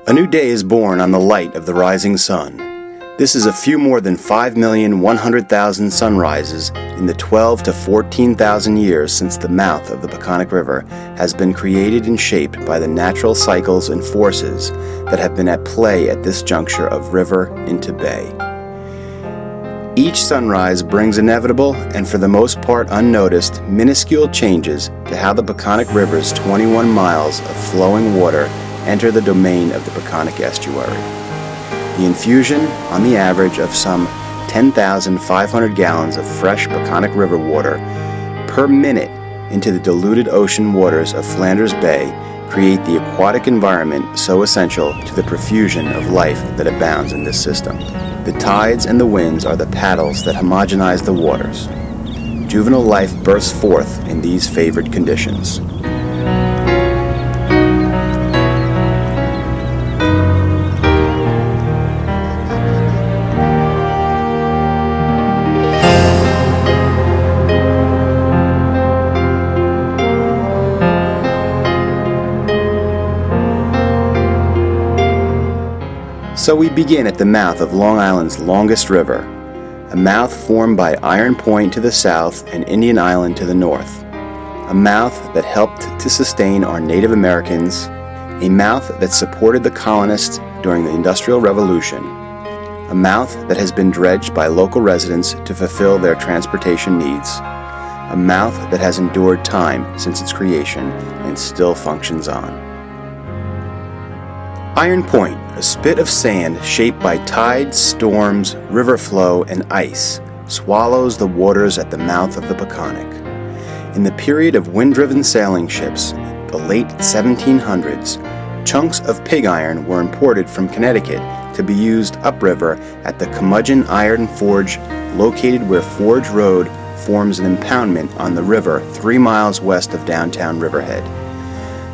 A new day is born on the light of the rising sun. This is a few more than 5,100,000 sunrises in the 12 to 14,000 years since the mouth of the Peconic River has been created and shaped by the natural cycles and forces that have been at play at this juncture of river into bay. Each sunrise brings inevitable and for the most part unnoticed minuscule changes to how the Peconic River's 21 miles of flowing water enter the domain of the Peconic estuary. The infusion, on the average, of some 10,500 gallons of fresh Peconic River water per minute into the diluted ocean waters of Flanders Bay create the aquatic environment so essential to the profusion of life that abounds in this system. The tides and the winds are the paddles that homogenize the waters. Juvenile life bursts forth in these favored conditions. So we begin at the mouth of Long Island's longest river, a mouth formed by Iron Point to the south and Indian Island to the north, a mouth that helped to sustain our Native Americans, a mouth that supported the colonists during the Industrial Revolution, a mouth that has been dredged by local residents to fulfill their transportation needs, a mouth that has endured time since its creation and still functions on. Iron Point, a spit of sand shaped by tides, storms, river flow, and ice, swallows the waters at the mouth of the Peconic. In the period of wind-driven sailing ships, the late 1700s, chunks of pig iron were imported from Connecticut to be used upriver at the Curmudgeon Iron Forge, located where Forge Road forms an impoundment on the river 3 miles west of downtown Riverhead.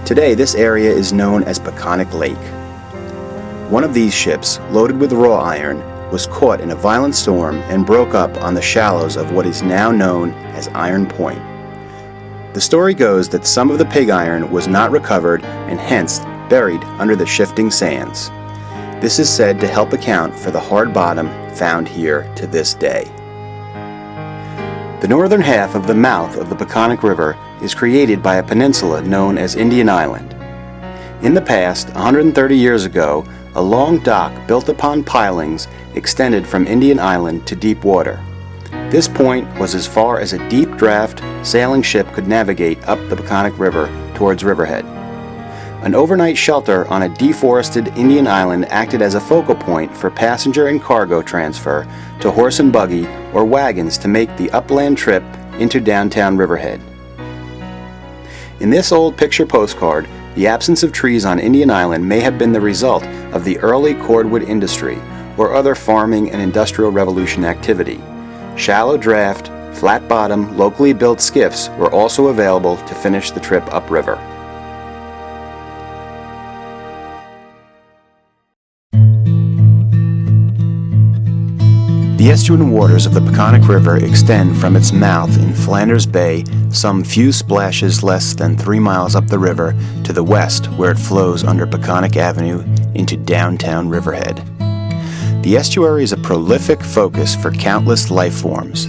Today, this area is known as Peconic Lake. One of these ships, loaded with raw iron, was caught in a violent storm and broke up on the shallows of what is now known as Iron Point. The story goes that some of the pig iron was not recovered and hence buried under the shifting sands. This is said to help account for the hard bottom found here to this day. The northern half of the mouth of the Peconic River is created by a peninsula known as Indian Island. In the past, 130 years ago, a long dock built upon pilings extended from Indian Island to deep water. This point was as far as a deep draft sailing ship could navigate up the Peconic River towards Riverhead. An overnight shelter on a deforested Indian Island acted as a focal point for passenger and cargo transfer to horse and buggy or wagons to make the upland trip into downtown Riverhead. In this old picture postcard, the absence of trees on Indian Island may have been the result of the early cordwood industry or other farming and industrial revolution activity. Shallow draft, flat bottom, locally built skiffs were also available to finish the trip upriver. The estuarine waters of the Peconic River extend from its mouth in Flanders Bay some few splashes less than 3 miles up the river to the west, where it flows under Peconic Avenue into downtown Riverhead. The estuary is a prolific focus for countless life forms.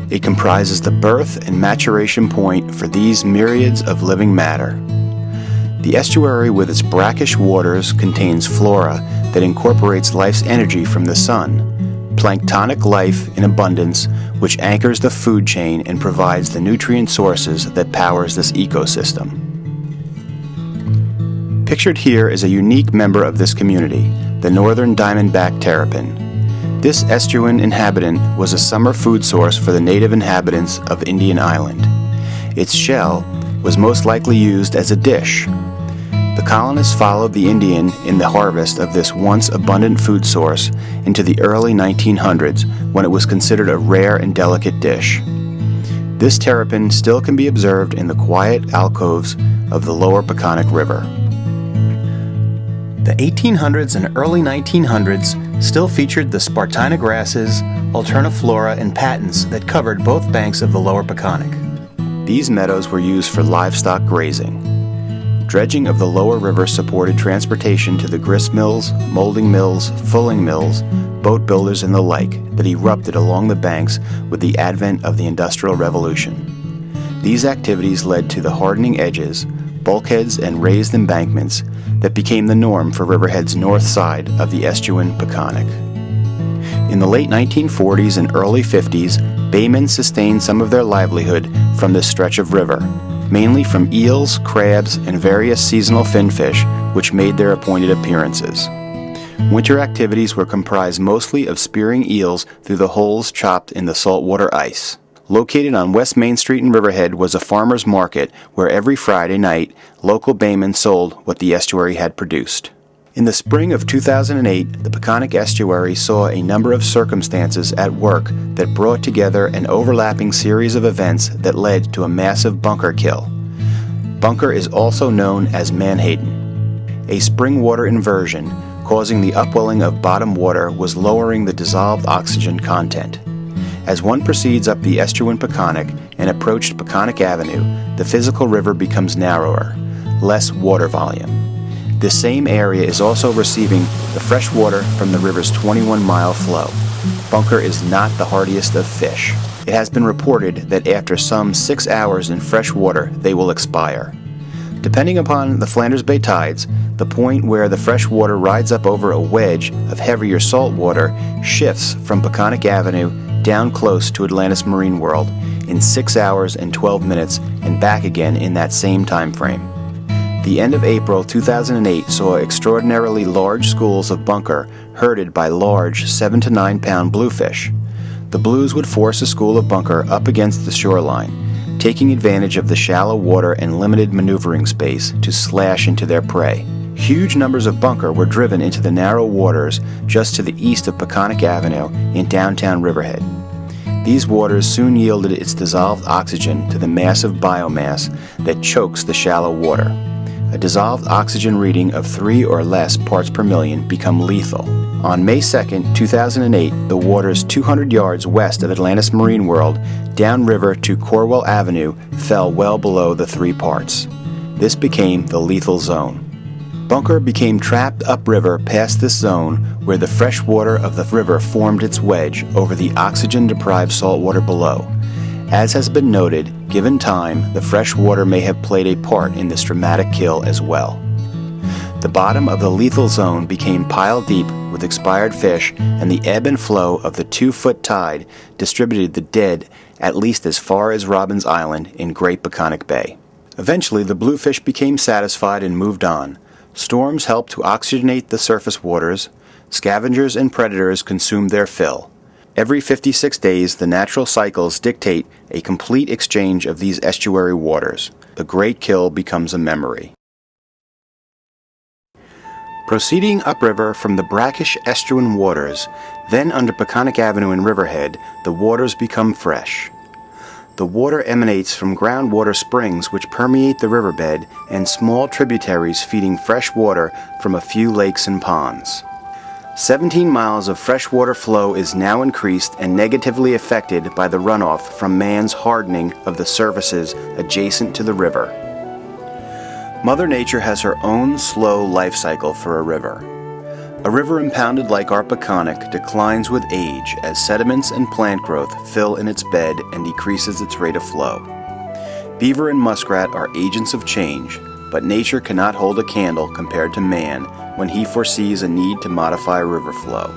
It comprises the birth and maturation point for these myriads of living matter. The estuary with its brackish waters contains flora that incorporates life's energy from the sun, planktonic life in abundance which anchors the food chain and provides the nutrient sources that powers this ecosystem. Pictured here is a unique member of this community, the northern diamondback terrapin. This estuarine inhabitant was a summer food source for the native inhabitants of Indian Island. Its shell was most likely used as a dish. The colonists followed the Indian in the harvest of this once abundant food source into the early 1900s when it was considered a rare and delicate dish. This terrapin still can be observed in the quiet alcoves of the lower Peconic River. The 1800s and early 1900s still featured the Spartina grasses, alterniflora, and patents that covered both banks of the lower Peconic. These meadows were used for livestock grazing. Dredging of the lower river supported transportation to the grist mills, molding mills, fulling mills, boat builders, and the like that erupted along the banks with the advent of the Industrial Revolution. These activities led to the hardening edges, bulkheads, and raised embankments that became the norm for Riverhead's north side of the estuary Peconic. In the late 1940s and early 50s, baymen sustained some of their livelihood from this stretch of river, mainly from eels, crabs, and various seasonal finfish which made their appointed appearances. Winter activities were comprised mostly of spearing eels through the holes chopped in the saltwater ice. Located on West Main Street in Riverhead was a farmer's market where every Friday night local baymen sold what the estuary had produced. In the spring of 2008, the Peconic estuary saw a number of circumstances at work that brought together an overlapping series of events that led to a massive bunker kill. Bunker is also known as menhaden. A spring water inversion causing the upwelling of bottom water was lowering the dissolved oxygen content. As one proceeds up the estuary Peconic and approached Peconic Avenue, the physical river becomes narrower, less water volume. This same area is also receiving the fresh water from the river's 21-mile flow. Bunker is not the hardiest of fish. It has been reported that after some 6 hours in fresh water, they will expire. Depending upon the Flanders Bay tides, the point where the fresh water rides up over a wedge of heavier salt water shifts from Peconic Avenue down close to Atlantis Marine World in 6 hours and 12 minutes and back again in that same time frame. The end of April 2008 saw extraordinarily large schools of bunker herded by large 7 to 9 pound bluefish. The blues would force a school of bunker up against the shoreline, taking advantage of the shallow water and limited maneuvering space to slash into their prey. Huge numbers of bunker were driven into the narrow waters just to the east of Peconic Avenue in downtown Riverhead. These waters soon yielded its dissolved oxygen to the massive biomass that chokes the shallow water. A dissolved oxygen reading of 3 or less parts per million become lethal. On May 2, 2008, the waters 200 yards west of Atlantis Marine World, downriver to Corwell Avenue, fell well below the 3 parts. This became the lethal zone. Bunker became trapped upriver past this zone where the fresh water of the river formed its wedge over the oxygen-deprived saltwater below. As has been noted, given time, the fresh water may have played a part in this dramatic kill as well. The bottom of the lethal zone became pile deep with expired fish, and the ebb and flow of the 2-foot tide distributed the dead at least as far as Robbins Island in Great Peconic Bay. Eventually, the bluefish became satisfied and moved on. Storms helped to oxygenate the surface waters. Scavengers and predators consumed their fill. Every 56 days, the natural cycles dictate a complete exchange of these estuary waters. The great kill becomes a memory. Proceeding upriver from the brackish estuarine waters, then under Peconic Avenue in Riverhead, the waters become fresh. The water emanates from groundwater springs which permeate the riverbed and small tributaries feeding fresh water from a few lakes and ponds. 17 miles of freshwater flow is now increased and negatively affected by the runoff from man's hardening of the surfaces adjacent to the river. Mother Nature has her own slow life cycle for a river. A river impounded like our Peconic declines with age as sediments and plant growth fill in its bed and decreases its rate of flow. Beaver and muskrat are agents of change, but nature cannot hold a candle compared to man when he foresees a need to modify river flow.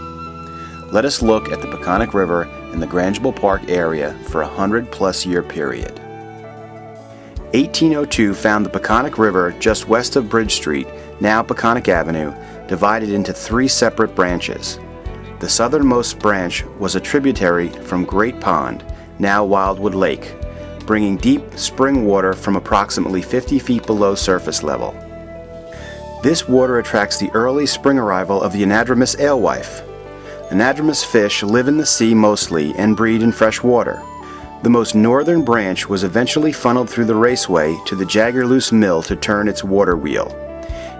Let us look at the Peconic River in the Grangeville Park area for a 100-plus year period. 1802 found the Peconic River just west of Bridge Street, now Peconic Avenue, divided into 3 separate branches. The southernmost branch was a tributary from Great Pond, now Wildwood Lake, bringing deep spring water from approximately 50 feet below surface level. This water attracts the early spring arrival of the anadromous alewife. Anadromous fish live in the sea mostly and breed in fresh water. The most northern branch was eventually funneled through the raceway to the Jaggerloose Mill to turn its water wheel.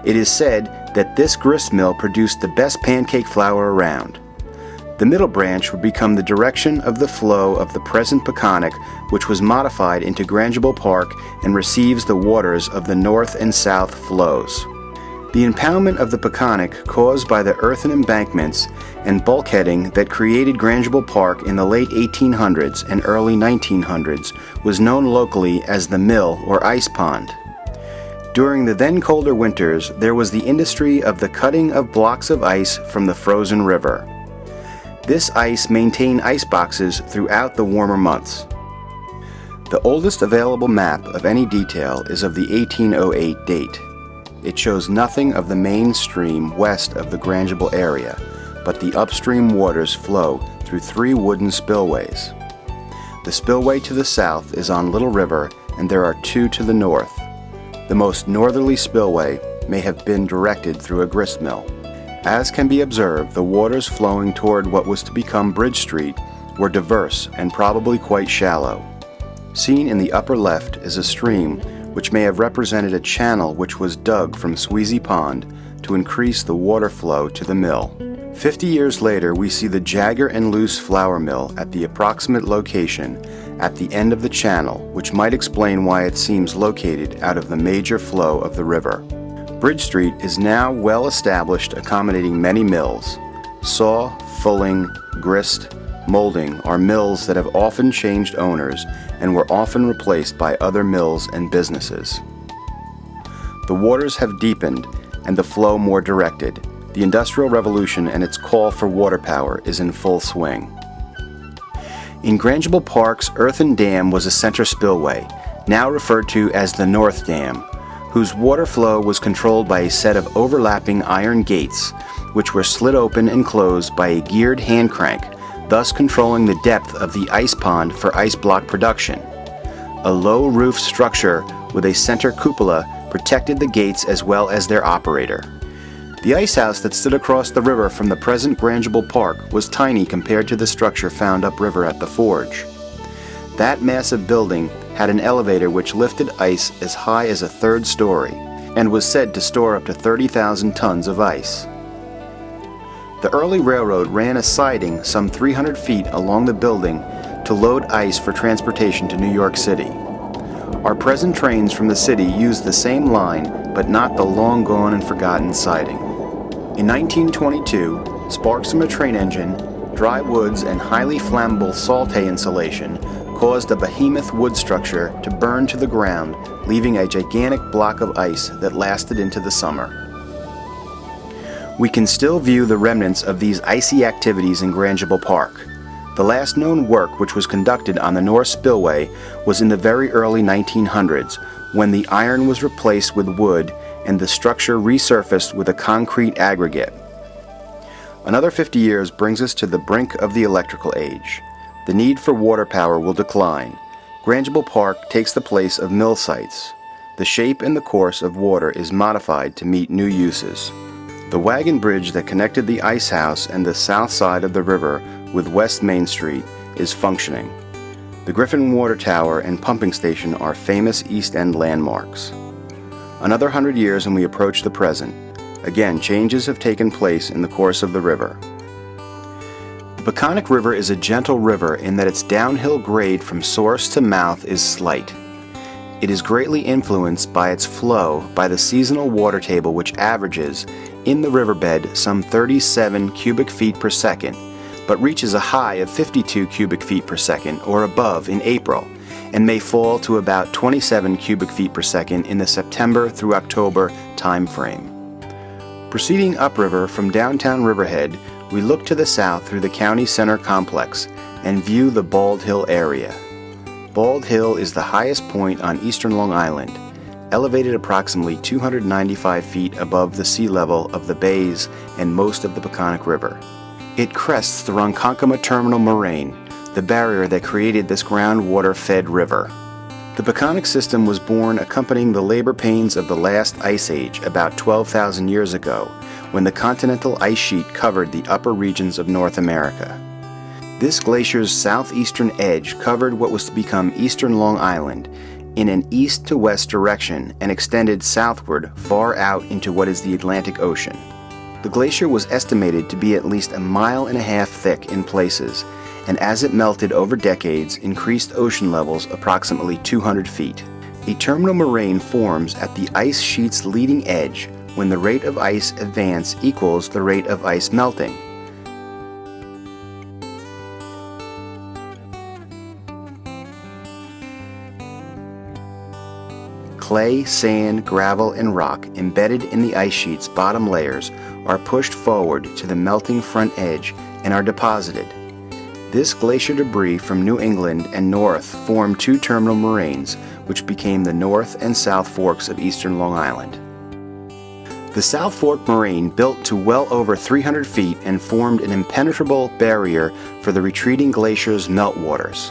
It is said that this grist mill produced the best pancake flour around. The middle branch would become the direction of the flow of the present Peconic, which was modified into Grangable Park and receives the waters of the north and south flows. The impoundment of the Peconic, caused by the earthen embankments and bulkheading that created Grangable Park in the late 1800s and early 1900s, was known locally as the mill or ice pond. During the then colder winters, there was the industry of the cutting of blocks of ice from the frozen river. This ice maintained ice boxes throughout the warmer months. The oldest available map of any detail is of the 1808 date. It shows nothing of the main stream west of the Grangable area, but the upstream waters flow through 3 wooden spillways. The spillway to the south is on Little River, and there are 2 to the north. The most northerly spillway may have been directed through a grist mill. As can be observed, the waters flowing toward what was to become Bridge Street were diverse and probably quite shallow. Seen in the upper left is a stream which may have represented a channel which was dug from Squeezy Pond to increase the water flow to the mill. 50 years later, we see the Jagger and Luce flour mill at the approximate location at the end of the channel, which might explain why it seems located out of the major flow of the river. Bridge Street is now well established, accommodating many mills. Saw, fulling, grist, molding are mills that have often changed owners and were often replaced by other mills and businesses. The waters have deepened and the flow more directed. The Industrial Revolution and its call for water power is in full swing. In Grangable Park's earthen dam was a center spillway, now referred to as the North Dam, whose water flow was controlled by a set of overlapping iron gates, which were slid open and closed by a geared hand crank, thus controlling the depth of the ice pond for ice block production. A low roof structure with a center cupola protected the gates as well as their operator. The ice house that stood across the river from the present Grangable Park was tiny compared to the structure found upriver at the forge. That massive building had an elevator which lifted ice as high as a 3rd story and was said to store up to 30,000 tons of ice. The early railroad ran a siding some 300 feet along the building to load ice for transportation to New York City. Our present trains from the city use the same line, but not the long gone and forgotten siding. In 1922, sparks from a train engine, dry woods, and highly flammable saute insulation caused a behemoth wood structure to burn to the ground, leaving a gigantic block of ice that lasted into the summer. We can still view the remnants of these icy activities in Grangable Park. The last known work which was conducted on the North Spillway was in the very early 1900s, when the iron was replaced with wood and the structure resurfaced with a concrete aggregate. Another 50 years brings us to the brink of the electrical age. The need for water power will decline. Grangable Park takes the place of mill sites. The shape and the course of water is modified to meet new uses. The wagon bridge that connected the ice house and the south side of the river with West Main Street is functioning. The Griffin Water Tower and pumping station are famous East End landmarks. Another 100 years and we approach the present. Again, changes have taken place in the course of the river. The Peconic River is a gentle river in that its downhill grade from source to mouth is slight. It is greatly influenced by its flow by the seasonal water table, which averages in the riverbed some 37 cubic feet per second, but reaches a high of 52 cubic feet per second or above in April, and may fall to about 27 cubic feet per second in the September through October time frame. Proceeding upriver from downtown Riverhead, we look to the south through the county center complex and view the Bald Hill area. Bald Hill is the highest point on eastern Long Island, elevated approximately 295 feet above the sea level of the bays and most of the Peconic River. It crests the Ronkonkoma Terminal Moraine, the barrier that created this groundwater-fed river. The Peconic system was born accompanying the labor pains of the last ice age about 12,000 years ago, when the continental ice sheet covered the upper regions of North America. This glacier's southeastern edge covered what was to become eastern Long Island in an east to west direction and extended southward far out into what is the Atlantic Ocean. The glacier was estimated to be at least 1.5 miles thick in places, and as it melted over decades, increased ocean levels approximately 200 feet. A terminal moraine forms at the ice sheet's leading edge when the rate of ice advance equals the rate of ice melting. Clay, sand, gravel, and rock embedded in the ice sheet's bottom layers are pushed forward to the melting front edge and are deposited. This glacier debris from New England and north formed two terminal moraines, which became the North and South Forks of eastern Long Island. The South Fork moraine built to well over 300 feet and formed an impenetrable barrier for the retreating glacier's meltwaters.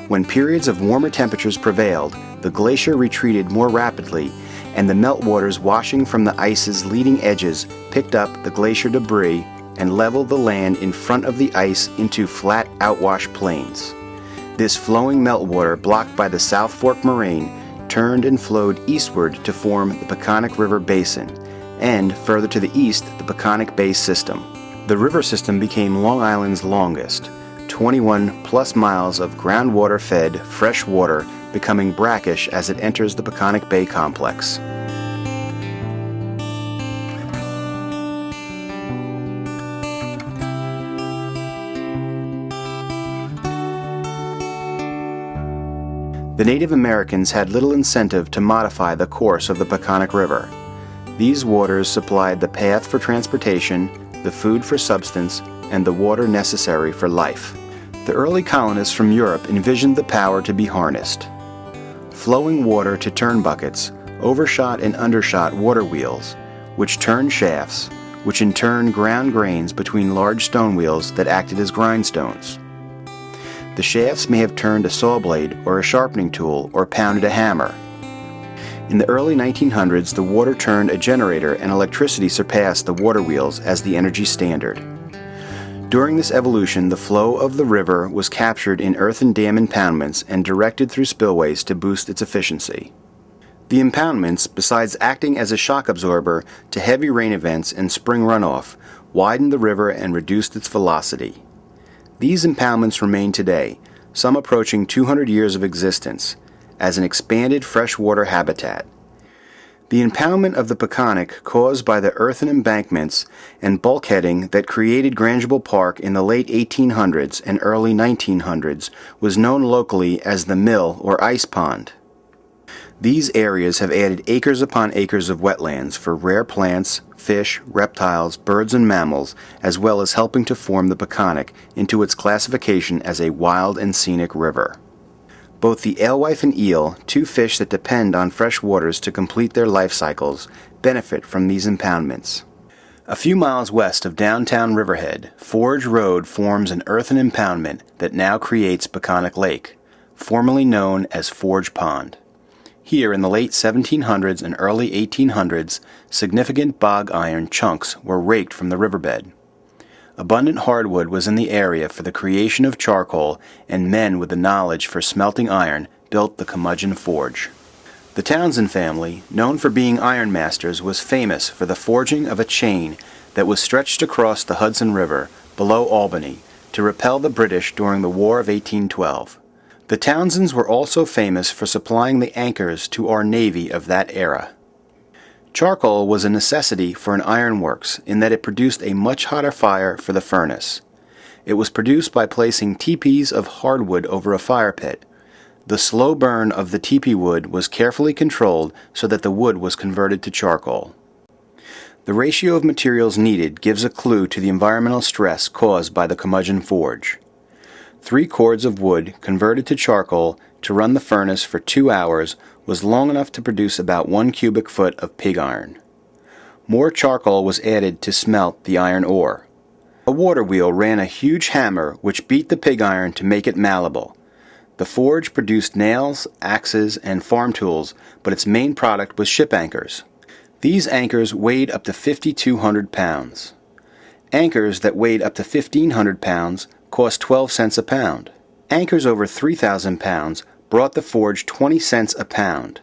When periods of warmer temperatures prevailed, the glacier retreated more rapidly, and the meltwaters washing from the ice's leading edges picked up the glacier debris and leveled the land in front of the ice into flat outwash plains. This flowing meltwater, blocked by the South Fork moraine, turned and flowed eastward to form the Peconic River Basin, and further to the east, the Peconic Bay System. The river system became Long Island's longest, 21+ miles of groundwater-fed fresh water, becoming brackish as it enters the Peconic Bay complex. The Native Americans had little incentive to modify the course of the Peconic River. These waters supplied the path for transportation, the food for substance, and the water necessary for life. The early colonists from Europe envisioned the power to be harnessed. Flowing water to turn buckets, overshot and undershot water wheels, which turned shafts, which in turn ground grains between large stone wheels that acted as grindstones. The shafts may have turned a saw blade or a sharpening tool or pounded a hammer. In the early 1900s, the water turned a generator and electricity surpassed the water wheels as the energy standard. During this evolution, the flow of the river was captured in earthen dam impoundments and directed through spillways to boost its efficiency. The impoundments, besides acting as a shock absorber to heavy rain events and spring runoff, widened the river and reduced its velocity. These impoundments remain today, some approaching 200 years of existence, as an expanded freshwater habitat. The impoundment of the Peconic, caused by the earthen embankments and bulkheading that created Grangeville Park in the late 1800s and early 1900s, was known locally as the Mill or Ice Pond. These areas have added acres upon acres of wetlands for rare plants, fish, reptiles, birds, and mammals, as well as helping to form the Peconic into its classification as a wild and scenic river. Both the alewife and eel, two fish that depend on fresh waters to complete their life cycles, benefit from these impoundments. A few miles west of downtown Riverhead, Forge Road forms an earthen impoundment that now creates Peconic Lake, formerly known as Forge Pond. Here in the late 1700s and early 1800s, significant bog iron chunks were raked from the riverbed. Abundant hardwood was in the area for the creation of charcoal, and men with the knowledge for smelting iron built the Curmudgeon Forge. The Townsend family, known for being iron masters, was famous for the forging of a chain that was stretched across the Hudson River below Albany to repel the British during the War of 1812. The Townsends were also famous for supplying the anchors to our Navy of that era. Charcoal was a necessity for an ironworks in that it produced a much hotter fire for the furnace. It was produced by placing teepees of hardwood over a fire pit. The slow burn of the teepee wood was carefully controlled so that the wood was converted to charcoal. The ratio of materials needed gives a clue to the environmental stress caused by the Curmudgeon Forge. 3 cords of wood converted to charcoal to run the furnace for 2 hours was long enough to produce about 1 cubic foot of pig iron. More charcoal was added to smelt the iron ore. A water wheel ran a huge hammer which beat the pig iron to make it malleable. The forge produced nails, axes, and farm tools, but its main product was ship anchors. These anchors weighed up to 5,200 pounds. Anchors that weighed up to 1,500 pounds cost 12 cents a pound. Anchors over 3,000 pounds brought the forge 20 cents a pound.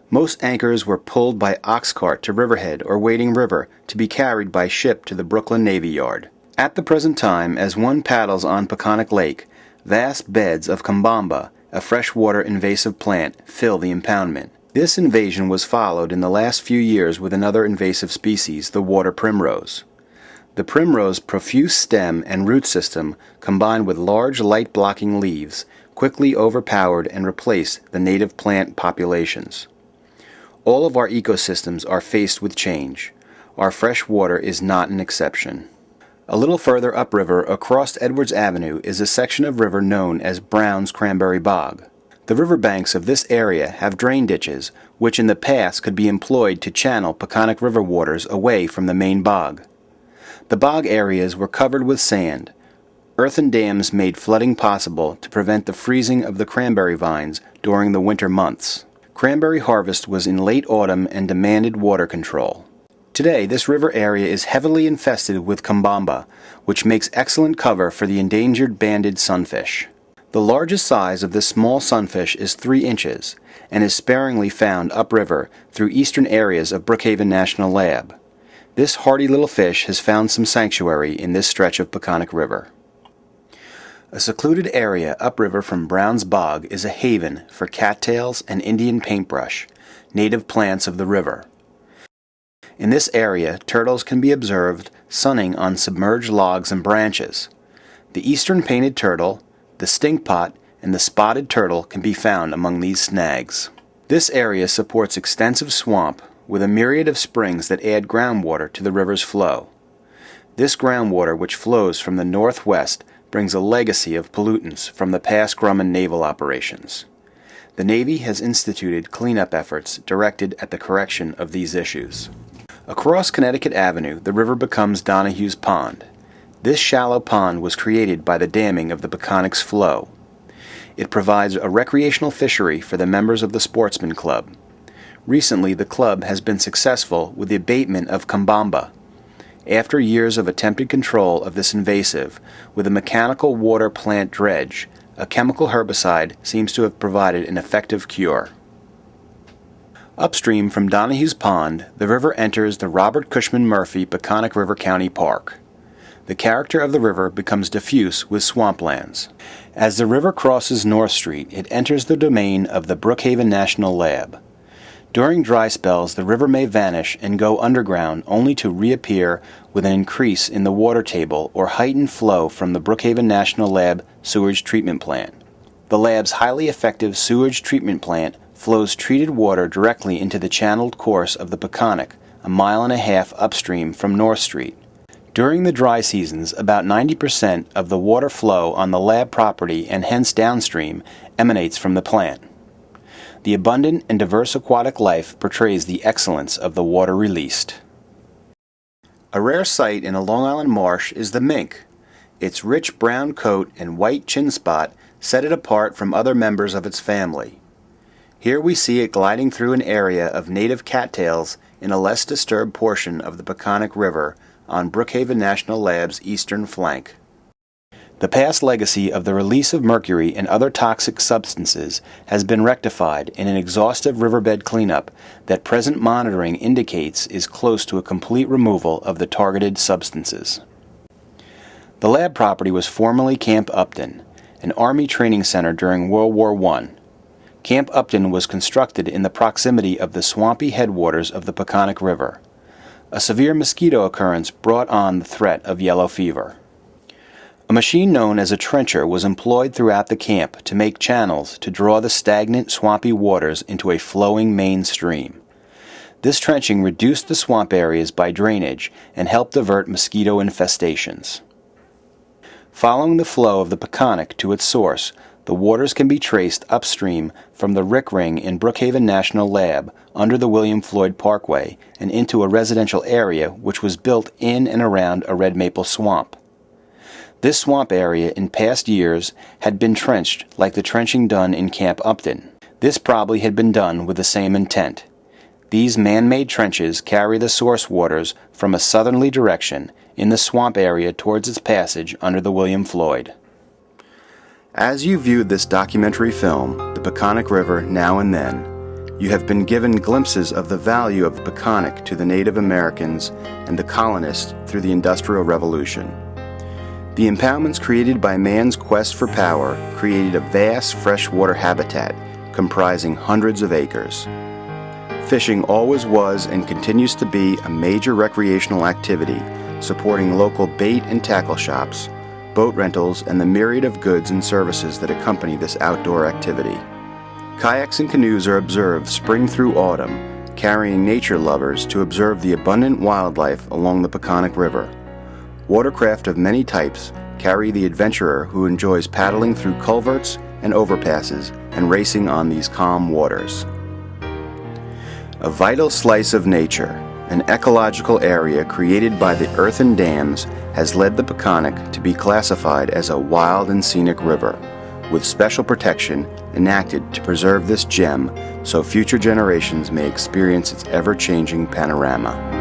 Most anchors were pulled by ox cart to Riverhead or Wading River to be carried by ship to the Brooklyn Navy Yard. At the present time, as one paddles on Peconic Lake, vast beds of Kambamba, a freshwater invasive plant, fill the impoundment. This invasion was followed in the last few years with another invasive species, the water primrose. The primrose's profuse stem and root system, combined with large light-blocking leaves, quickly overpowered and replaced the native plant populations. All of our ecosystems are faced with change. Our fresh water is not an exception. A little further upriver across Edwards Avenue is a section of river known as Brown's Cranberry Bog. The riverbanks of this area have drain ditches, which in the past could be employed to channel Peconic River waters away from the main bog. The bog areas were covered with sand. Earthen dams made flooding possible to prevent the freezing of the cranberry vines during the winter months. Cranberry harvest was in late autumn and demanded water control. Today, this river area is heavily infested with Kambamba, which makes excellent cover for the endangered banded sunfish. The largest size of this small sunfish is 3 inches and is sparingly found upriver through eastern areas of Brookhaven National Lab. This hardy little fish has found some sanctuary in this stretch of Peconic River. A secluded area upriver from Brown's Bog is a haven for cattails and Indian paintbrush, native plants of the river. In this area, turtles can be observed sunning on submerged logs and branches. The eastern painted turtle, the stinkpot, and the spotted turtle can be found among these snags. This area supports extensive swamp with a myriad of springs that add groundwater to the river's flow. This groundwater, which flows from the northwest, brings a legacy of pollutants from the past Grumman naval operations. The Navy has instituted cleanup efforts directed at the correction of these issues. Across Connecticut Avenue, the river becomes Donahue's Pond. This shallow pond was created by the damming of the Peconic's flow. It provides a recreational fishery for the members of the Sportsman Club. Recently, the club has been successful with the abatement of Kambamba. After years of attempted control of this invasive with a mechanical water plant dredge, a chemical herbicide seems to have provided an effective cure. Upstream from Donahue's Pond, the river enters the Robert Cushman Murphy Peconic River County Park. The character of the river becomes diffuse with swamplands. As the river crosses North Street, it enters the domain of the Brookhaven National Lab. During dry spells, the river may vanish and go underground only to reappear with an increase in the water table or heightened flow from the Brookhaven National Lab sewage treatment plant. The lab's highly effective sewage treatment plant flows treated water directly into the channeled course of the Peconic, a mile and a half upstream from North Street. During the dry seasons, about 90% of the water flow on the lab property and hence downstream emanates from the plant. The abundant and diverse aquatic life portrays the excellence of the water released. A rare sight in a Long Island marsh is the mink. Its rich brown coat and white chin spot set it apart from other members of its family. Here we see it gliding through an area of native cattails in a less disturbed portion of the Peconic River on Brookhaven National Lab's eastern flank. The past legacy of the release of mercury and other toxic substances has been rectified in an exhaustive riverbed cleanup that present monitoring indicates is close to a complete removal of the targeted substances. The lab property was formerly Camp Upton, an Army training center during World War I. Camp Upton was constructed in the proximity of the swampy headwaters of the Peconic River. A severe mosquito occurrence brought on the threat of yellow fever. A machine known as a trencher was employed throughout the camp to make channels to draw the stagnant, swampy waters into a flowing main stream. This trenching reduced the swamp areas by drainage and helped divert mosquito infestations. Following the flow of the Peconic to its source, the waters can be traced upstream from the Rick Ring in Brookhaven National Lab under the William Floyd Parkway and into a residential area which was built in and around a red maple swamp. This swamp area in past years had been trenched like the trenching done in Camp Upton. This probably had been done with the same intent. These man-made trenches carry the source waters from a southerly direction in the swamp area towards its passage under the William Floyd. As you viewed this documentary film, The Peconic River Now and Then, You have been given glimpses of the value of the Peconic to the Native Americans and the colonists through the Industrial Revolution. The impoundments created by man's quest for power created a vast freshwater habitat comprising hundreds of acres. Fishing always was and continues to be a major recreational activity, supporting local bait and tackle shops, boat rentals, and the myriad of goods and services that accompany this outdoor activity. Kayaks and canoes are observed spring through autumn, carrying nature lovers to observe the abundant wildlife along the Peconic River. Watercraft of many types carry the adventurer who enjoys paddling through culverts and overpasses and racing on these calm waters. A vital slice of nature, an ecological area created by the earthen dams, has led the Peconic to be classified as a wild and scenic river, with special protection enacted to preserve this gem so future generations may experience its ever-changing panorama.